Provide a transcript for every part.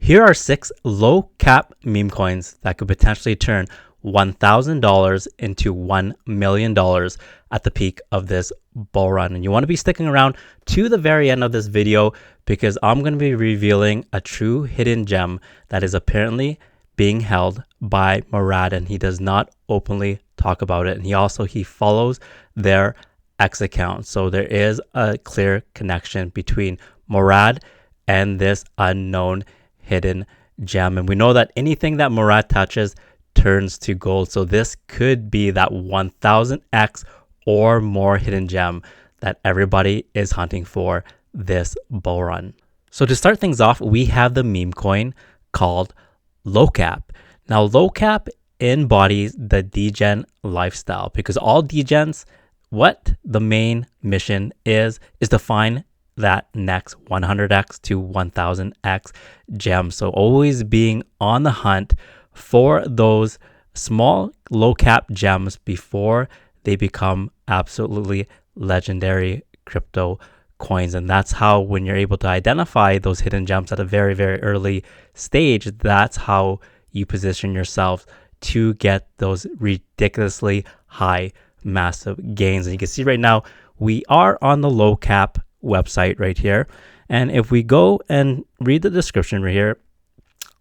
Here are 6 low cap meme coins that could potentially turn $1,000 into $1 million at the peak of this bull run. And you want to be sticking around to the very end of this video because I'm going to be revealing a true hidden gem that is apparently being held by Murad, and he does not openly talk about it. And he follows their X account. So there is a clear connection between Murad and this unknown hidden gem. And we know that anything that Murad touches turns to gold. So this could be that 1000x or more hidden gem that everybody is hunting for this bull run. So to start things off, we have the meme coin called LOWCAP. Now LOWCAP embodies the degen lifestyle because all degens, what the main mission is to find that next 100x to 1000x gem. So always being on the hunt for those small low cap gems before they become absolutely legendary crypto coins. And that's how, when you're able to identify those hidden gems at a very, very early stage, that's how you position yourself to get those ridiculously high, massive gains. And you can see right now, we are on the LOWCAP website right here. And if we go and read the description right here,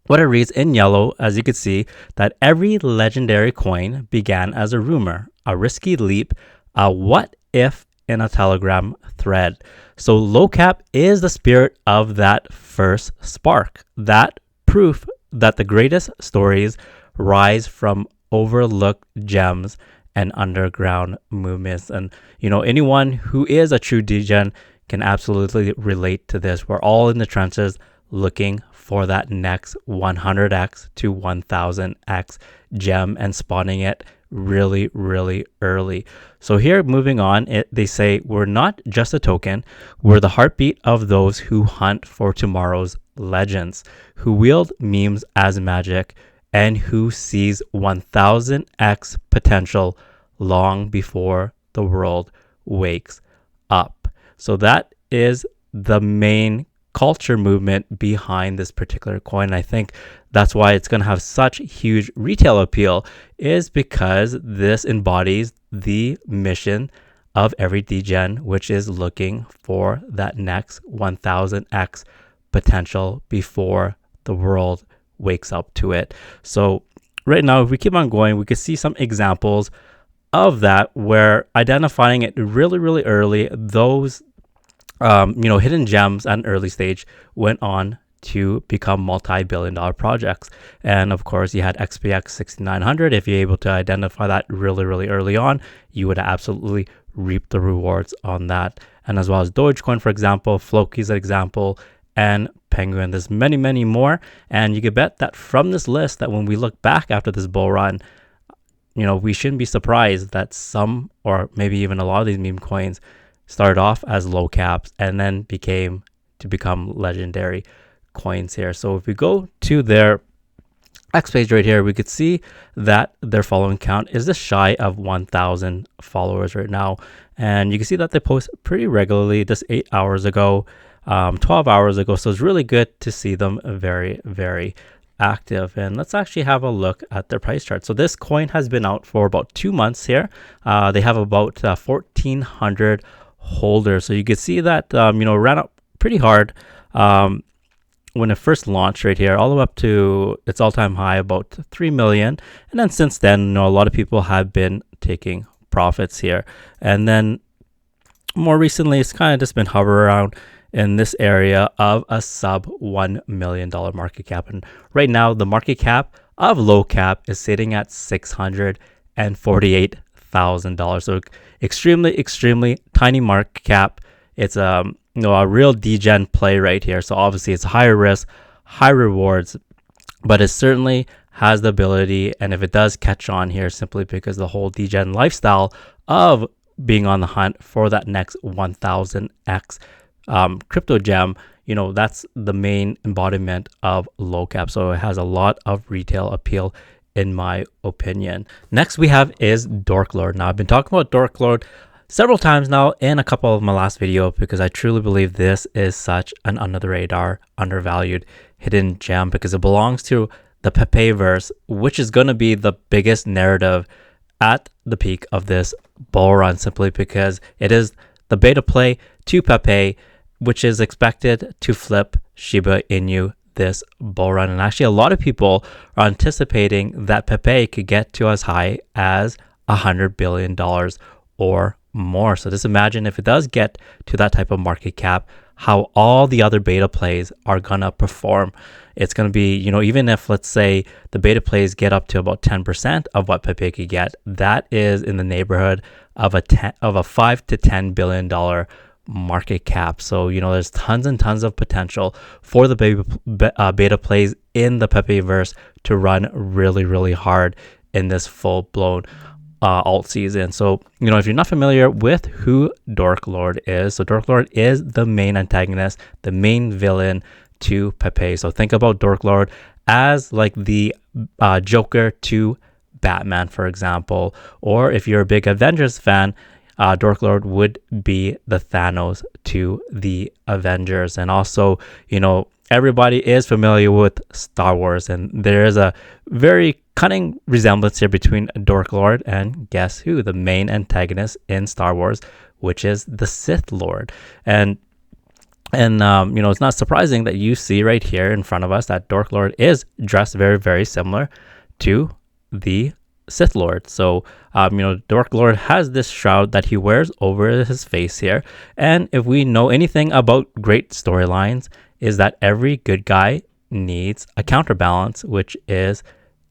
what it reads in yellow, as you can see, that every legendary coin began as a rumor, a risky leap, a what if in a Telegram thread. So LOWCAP is the spirit of that first spark, that proof that the greatest stories rise from overlooked gems and underground movements. And anyone who is a true degen can absolutely relate to this. We're all in the trenches looking for that next 100x to 1000x gem and spotting it really, really early. So here, moving on, they say, we're not just a token, we're the heartbeat of those who hunt for tomorrow's legends, who wield memes as magic, and who sees 1000x potential long before the world wakes up. So that is the main culture movement behind this particular coin. I think that's why it's going to have such huge retail appeal, is because this embodies the mission of every degen, which is looking for that next 1000x potential before the world wakes up to it. So right now, if we keep on going, we could see some examples of that where identifying it really, really early, those hidden gems at an early stage went on to become multi-billion-dollar projects. And of course, you had XPX 6900. If you're able to identify that really, really early on, you would absolutely reap the rewards on that. And as well as Dogecoin, for example, Floki's an example, and Penguin. There's many, many more. And you can bet that from this list, that when we look back after this bull run, we shouldn't be surprised that some, or maybe even a lot of these meme coins started off as low caps and then become legendary coins here. So if we go to their X page right here, we could see that their following count is just shy of 1,000 followers right now. And you can see that they post pretty regularly, just 8 hours ago, 12 hours ago. So it's really good to see them very, very active. And let's actually have a look at their price chart. So this coin has been out for about 2 months here. They have about 1,400 holders. So you can see that, ran up pretty hard when it first launched right here, all the way up to its all-time high, about 3 million. And then since then, a lot of people have been taking profits here. And then more recently, it's kind of just been hovering around in this area of a sub $1 million market cap. And right now, the market cap of LOWCAP is sitting at $648,000. So extremely, extremely tiny market cap. It's a real degen play right here. So obviously it's higher risk, high rewards, but it certainly has the ability. And if it does catch on here, simply because the whole degen lifestyle of being on the hunt for that next 1000x crypto gem, that's the main embodiment of LOWCAP. So it has a lot of retail appeal, in my opinion. Next we have is Dork Lord. Now I've been talking about Dork Lord several times now in a couple of my last video because I truly believe this is such an under the radar, undervalued hidden gem because it belongs to the Pepeverse, which is going to be the biggest narrative at the peak of this bull run, simply because it is the beta play to Pepe, which is expected to flip Shiba Inu this bull run. And actually, a lot of people are anticipating that Pepe could get to as high as $100 billion or more. So just imagine if it does get to that type of market cap, how all the other beta plays are gonna perform. It's gonna be, even if, let's say, the beta plays get up to about 10% of what Pepe could get, that is in the neighborhood of a $5 to $10 billion market cap. So there's tons and tons of potential for the beta plays in the Pepeverse to run really, really hard in this full-blown alt season. So if you're not familiar with who Dork Lord is, so Dork Lord is the main antagonist, the main villain to Pepe. So think about Dork Lord as like the Joker to Batman, for example, or if you're a big Avengers fan, Dork Lord would be the Thanos to the Avengers. And also, everybody is familiar with Star Wars, and there is a very cunning resemblance here between Dork Lord and guess who? The main antagonist in Star Wars, which is the Sith Lord. And it's not surprising that you see right here in front of us that Dork Lord is dressed very, very similar to the Sith Lord. So, Dork Lord has this shroud that he wears over his face here. And if we know anything about great storylines, is that every good guy needs a counterbalance, which is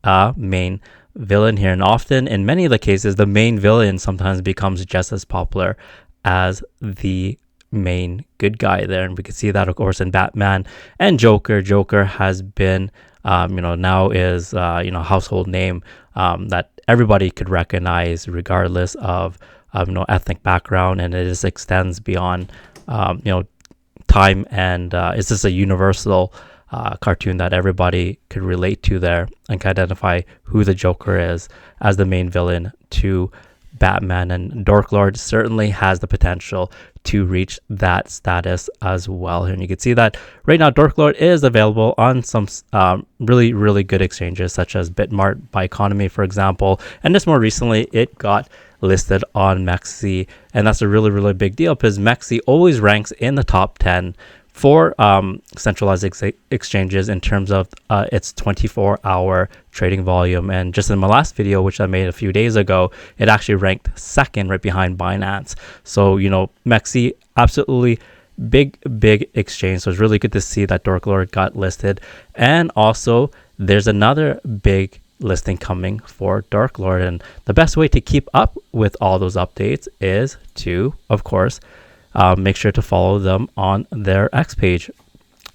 a main villain here. And often, in many of the cases, the main villain sometimes becomes just as popular as the main good guy there. And we can see that, of course, in Batman and Joker. Joker has been now is household name that everybody could recognize regardless of ethnic background, and it just extends beyond time, and it's just a universal cartoon that everybody could relate to there and can identify who the Joker is as the main villain to Batman. And Dork Lord certainly has the potential to reach that status as well. And you can see that right now Dork Lord is available on some really, really good exchanges such as Bitmart, Bioeconomy, for example. And just more recently, it got listed on MEXC. And that's a really, really big deal because MEXC always ranks in the top 10 for centralized exchanges in terms of its 24-hour trading volume. And just in my last video, which I made a few days ago, it actually ranked second right behind Binance. So, MEXC, absolutely big exchange. So it's really good to see that Dork Lord got listed. And also, there's another big listing coming for Dork Lord. And the best way to keep up with all those updates is to, of course, make sure to follow them on their X page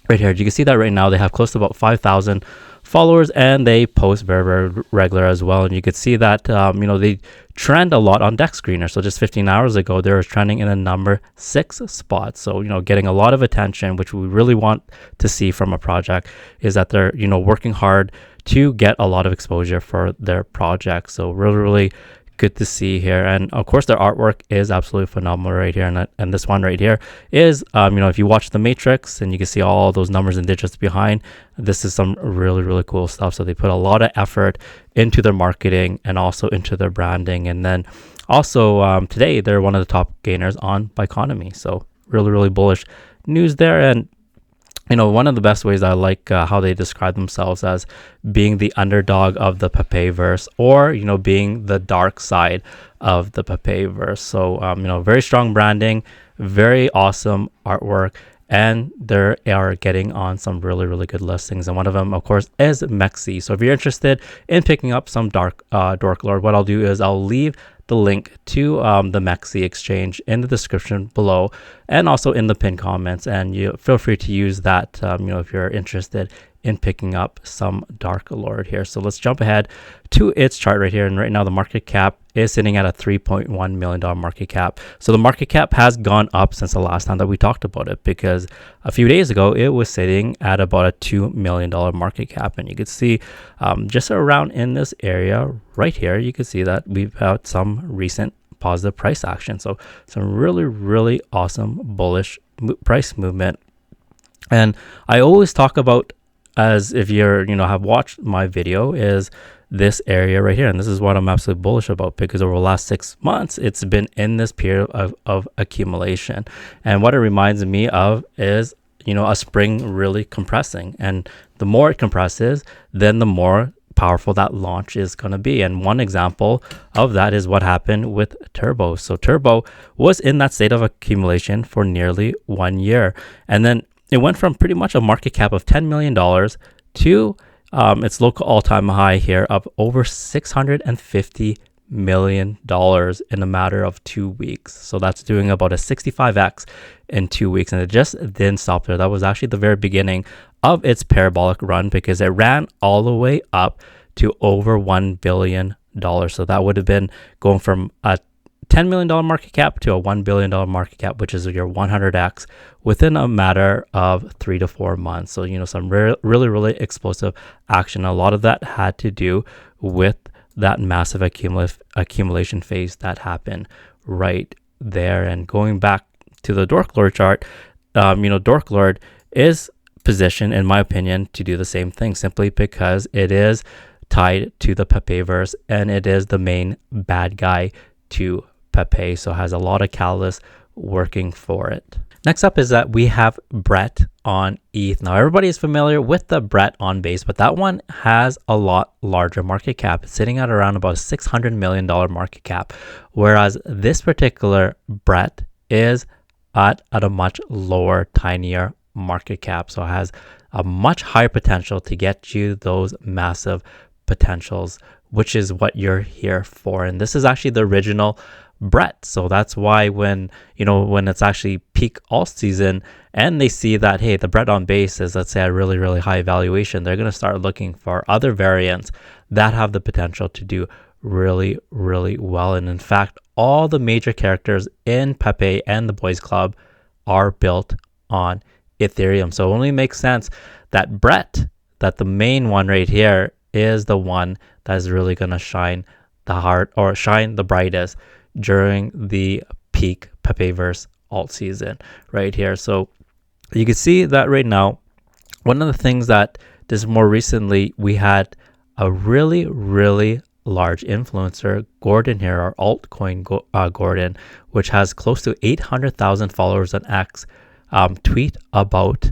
right here. You can see that right now they have close to about 5,000 followers, and they post very, very regular as well. And you could see that they trend a lot on Dex Screener. So just 15 hours ago, they were trending in a number 6 spot. So getting a lot of attention, which we really want to see from a project, is that they're working hard to get a lot of exposure for their project. So really good to see here. And of course, their artwork is absolutely phenomenal right here. And this one right here is, if you watch the Matrix and you can see all those numbers and digits behind, this is some really, really cool stuff. So they put a lot of effort into their marketing and also into their branding. And then also today, they're one of the top gainers on Bioeconomy. So really, really bullish news there. And one of the best ways I like how they describe themselves as being the underdog of the Pepeverse, or, being the dark side of the Pepeverse. So, very strong branding, very awesome artwork, and they are getting on some really, really good listings. And one of them, of course, is MEXC. So if you're interested in picking up some Dork Lord, what I'll do is I'll leave the link to the MEXC exchange in the description below, and also in the pinned comments, and you feel free to use that if you're interested in picking up some Dork Lord here. So let's jump ahead to its chart right here. And right now the market cap is sitting at a $3.1 million market cap. So the market cap has gone up since the last time that we talked about it, because a few days ago it was sitting at about a $2 million market cap. And you can see just around in this area right here, you can see that we've had some recent positive price action. So some really, really awesome bullish price movement. And I always talk about as if you're, have watched my video, is this area right here. And this is what I'm absolutely bullish about, because over the last 6 months, it's been in this period of accumulation. And what it reminds me of is, a spring really compressing. And the more it compresses, then the more powerful that launch is going to be. And one example of that is what happened with Turbo. So Turbo was in that state of accumulation for nearly 1 year. And then it went from pretty much a market cap of $10 million to its local all-time high here of over $650 million in a matter of 2 weeks. So that's doing about a 65x in 2 weeks. And it just didn't stop there. That was actually the very beginning of its parabolic run, because it ran all the way up to over $1 billion. So that would have been going from a $10 million market cap to a $1 billion market cap, which is your 100x within a matter of 3 to 4 months. So, some really explosive action. A lot of that had to do with that massive accumulation phase that happened right there. And going back to the Dork Lord chart, Dork Lord is positioned, in my opinion, to do the same thing, simply because it is tied to the Pepeverse and it is the main bad guy to Pepe, so has a lot of catalysts working for it. Next up is that we have Brett on ETH. Now, everybody is familiar with the Brett on base, but that one has a lot larger market cap. It's sitting at around about a $600 million market cap, whereas this particular Brett is at a much lower, tinier market cap. So it has a much higher potential to get you those massive potentials, which is what you're here for. And this is actually the original Brett. So that's why when it's actually peak alt season and they see that, hey, the Brett on base is, let's say, a really high valuation, they're going to start looking for other variants that have the potential to do really well. And in fact, all the major characters in Pepe and the Boys Club are built on Ethereum. So it only makes sense that Brett, that the main one right here, is the one that is really going to shine the brightest during the peak Pepeverse alt season right here. So you can see that right now, one of the things that this more recently, we had a really large influencer, Gordon here, our altcoin Gordon, which has close to 800,000 followers on X, tweet about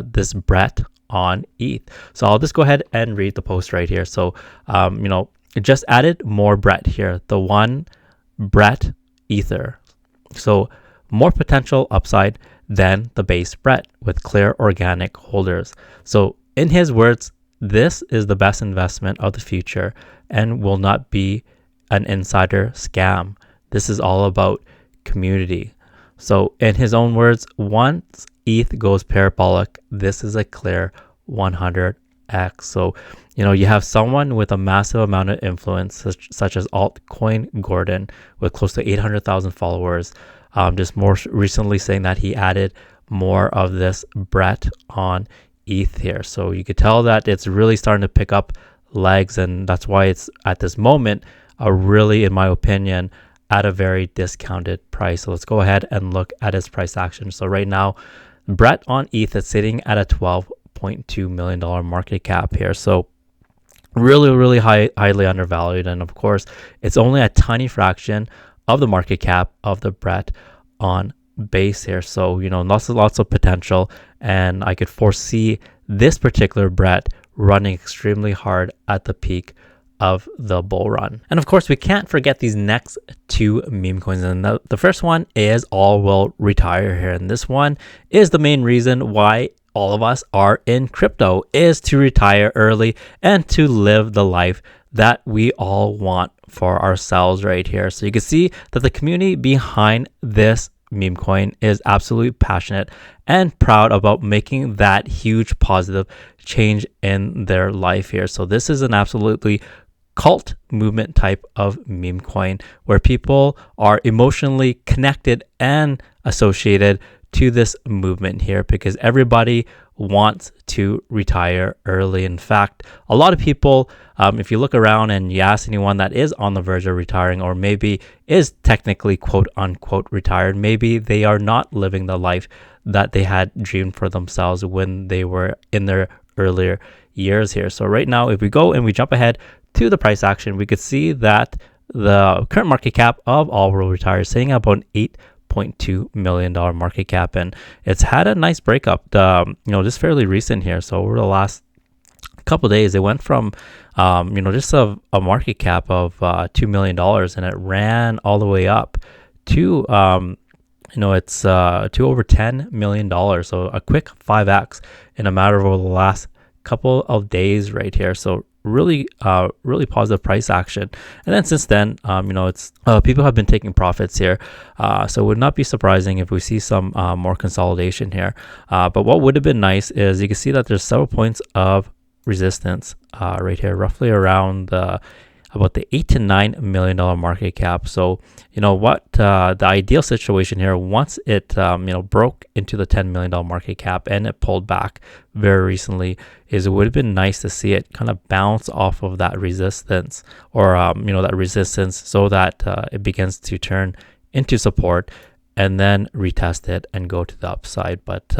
this Brett on ETH. So I'll just go ahead and read the post right here. So, it just added more Brett here, the one Brett Ether. So more potential upside than the base Brett with clear organic holders. So in his words, this is the best investment of the future and will not be an insider scam. This is all about community. So in his own words, once ETH goes parabolic, this is a clear 100x. So, you have someone with a massive amount of influence, such as altcoin Gordon, with close to 800,000 followers, just more recently saying that he added more of this Brett on ETH here. So you could tell that it's really starting to pick up legs, and that's why it's at this moment really, in my opinion, at a very discounted price. So let's go ahead and look at its price action. So right now, Brett on ETH is sitting at a $12.2 million market cap here. So really highly undervalued. And of course, it's only a tiny fraction of the market cap of the Brett on base here. So, lots of potential. And I could foresee this particular Brett running extremely hard at the peak of the bull run. And of course, we can't forget these next two meme coins. And the first one is All Will Retire here. And this one is the main reason why all of us are in crypto, is to retire early and to live the life that we all want for ourselves right here. So you can see that the community behind this meme coin is absolutely passionate and proud about making that huge positive change in their life here. So this is an absolutely cult movement type of meme coin where people are emotionally connected and associated to this movement here, because everybody wants to retire early. In fact, a lot of people, if you look around and you ask anyone that is on the verge of retiring, or maybe is technically quote unquote retired, maybe they are not living the life that they had dreamed for themselves when they were in their earlier years here. So right now, if we go and we jump ahead to the price action, we could see that the current market cap of All Will Retire is sitting at about $8.2 million market cap, and it's had a nice breakup, just fairly recent here. So over the last couple of days, it went from just a market cap of $2 million, and it ran all the way up to it's to over $10 million. So a quick 5x in a matter of over the last couple of days right here. So really positive price action. And then since then, it's people have been taking profits here. So it would not be surprising if we see some more consolidation here. But what would have been nice is you can see that there's several points of resistance right here, roughly around about the $8 to $9 million market cap. So the ideal situation here, once it broke into the $10 million market cap and it pulled back very recently, is it would have been nice to see it kind of bounce off of that resistance, or that resistance, so that it begins to turn into support and then retest it and go to the upside. But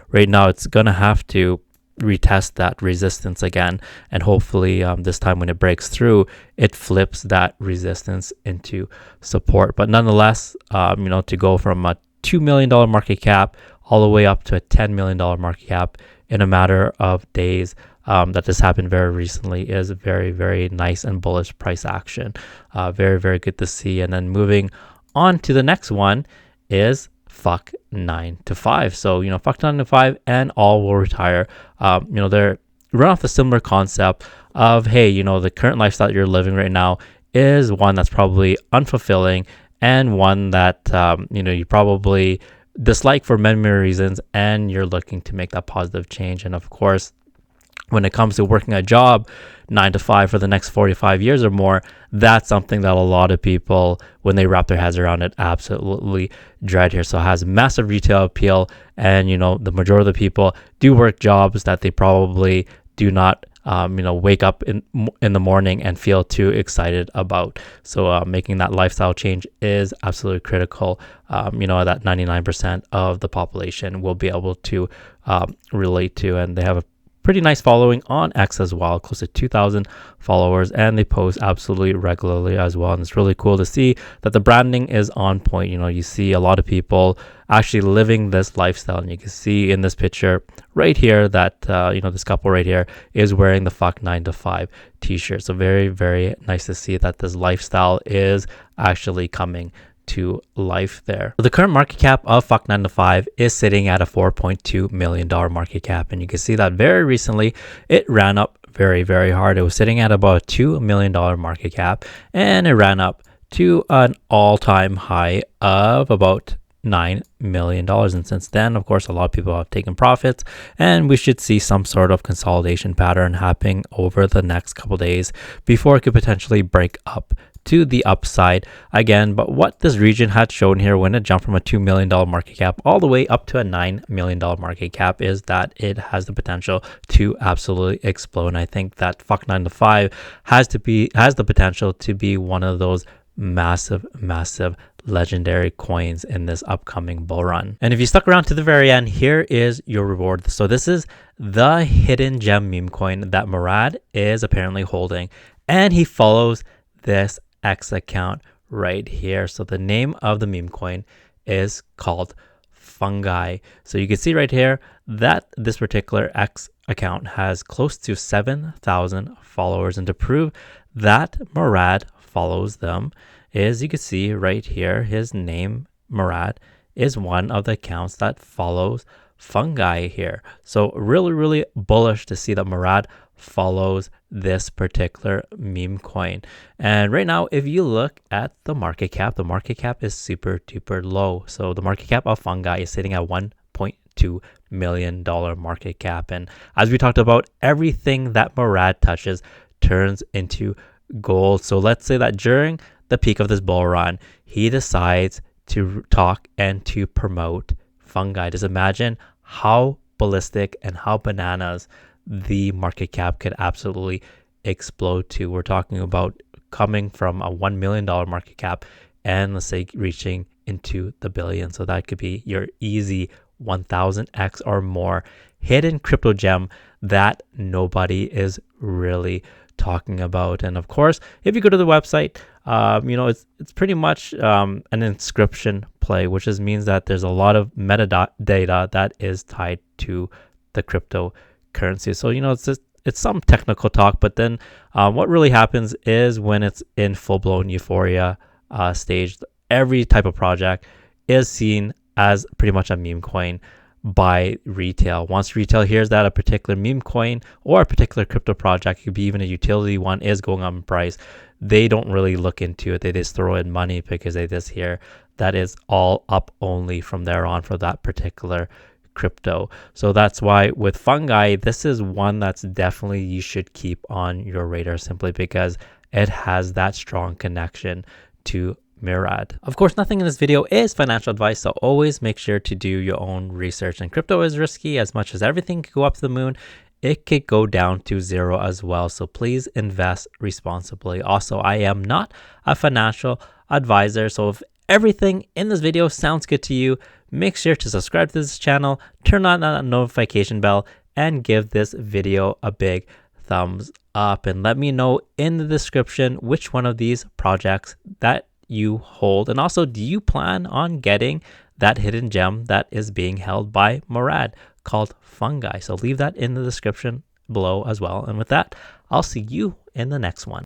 right now it's gonna have to retest that resistance again, and hopefully this time when it breaks through, it flips that resistance into support. But nonetheless, to go from a $2 million market cap all the way up to a $10 million market cap in a matter of days, that this happened very recently, is very, very nice and bullish price action. Very, very good to see. And then moving on to the next one is FUNGI. So FUNGI and All Will Retire, they're run off the similar concept of, hey, the current lifestyle you're living right now is one that's probably unfulfilling, and one that you probably dislike for many reasons, and you're looking to make that positive change. And of course, when it comes to working a job 9 to 5 for the next 45 years or more, that's something that a lot of people, when they wrap their heads around it, absolutely dread here. So it has massive retail appeal, and the majority of the people do work jobs that they probably do not wake up in the morning and feel too excited about. So making that lifestyle change is absolutely critical. That 99% of the population will be able to relate to, and they have a pretty nice following on X as well, close to 2,000 followers, and they post absolutely regularly as well. And it's really cool to see that the branding is on point. You see a lot of people actually living this lifestyle, and you can see in this picture right here that this couple right here is wearing the Fuck 9 to 5 t-shirt. So very, very nice to see that this lifestyle is actually coming to life there. The current market cap of FUNGI 9 to 5 is sitting at a $4.2 million market cap, and you can see that very recently it ran up very, very hard. It was sitting at about a $2 million market cap, and it ran up to an all-time high of about $9 million. And since then, of course, a lot of people have taken profits, and we should see some sort of consolidation pattern happening over the next couple days before it could potentially break up to the upside again. But what this region had shown here when it jumped from a $2 million market cap all the way up to a $9 million market cap is that it has the potential to absolutely explode. And I think that FUNGI 9 to 5 has the potential to be one of those massive legendary coins in this upcoming bull run. And if you stuck around to the very end, here is your reward. So this is the hidden gem meme coin that Murad is apparently holding, and he follows this X account right here. So the name of the meme coin is called FUNGI. So you can see right here that this particular X account has close to 7,000 followers, and to prove that Murad follows them is, you can see right here, his name Murad is one of the accounts that follows FUNGI here. So really bullish to see that Murad follows this particular meme coin. And right now, if you look at the market cap is super duper low. So the market cap of FUNGI is sitting at $1.2 million market cap. And as we talked about, everything that Murad touches turns into gold. So let's say that during the peak of this bull run, he decides to talk and to promote FUNGI. Just imagine how ballistic and how bananas the market cap could absolutely explode to. We're talking about coming from a $1 million market cap and, let's say, reaching into the billion. So that could be your easy 1000x or more hidden crypto gem that nobody is really talking about. And of course, if you go to the website, it's pretty much an inscription play, which means that there's a lot of metadata that is tied to the cryptocurrency. So it's some technical talk, but then what really happens is when it's in full-blown euphoria stage, every type of project is seen as pretty much a meme coin by retail. Once retail hears that a particular meme coin or a particular crypto project, could be even a utility one, is going up in price, they don't really look into it. They just throw in money because they just hear that is all up only from there on for that particular crypto. So that's why with Fungi, this is one that's definitely you should keep on your radar, simply because it has that strong connection to Murad. Of course, nothing in this video is financial advice, so always make sure to do your own research. And crypto is risky. As much as everything could go up to the moon, it could go down to zero as well. So please invest responsibly. Also, I am not a financial advisor, so if everything in this video sounds good to you, make sure to subscribe to this channel, turn on that notification bell, and give this video a big thumbs up. And let me know in the description which one of these projects that you hold. And also, do you plan on getting that hidden gem that is being held by Murad called Fungi? So leave that in the description below as well. And with that, I'll see you in the next one.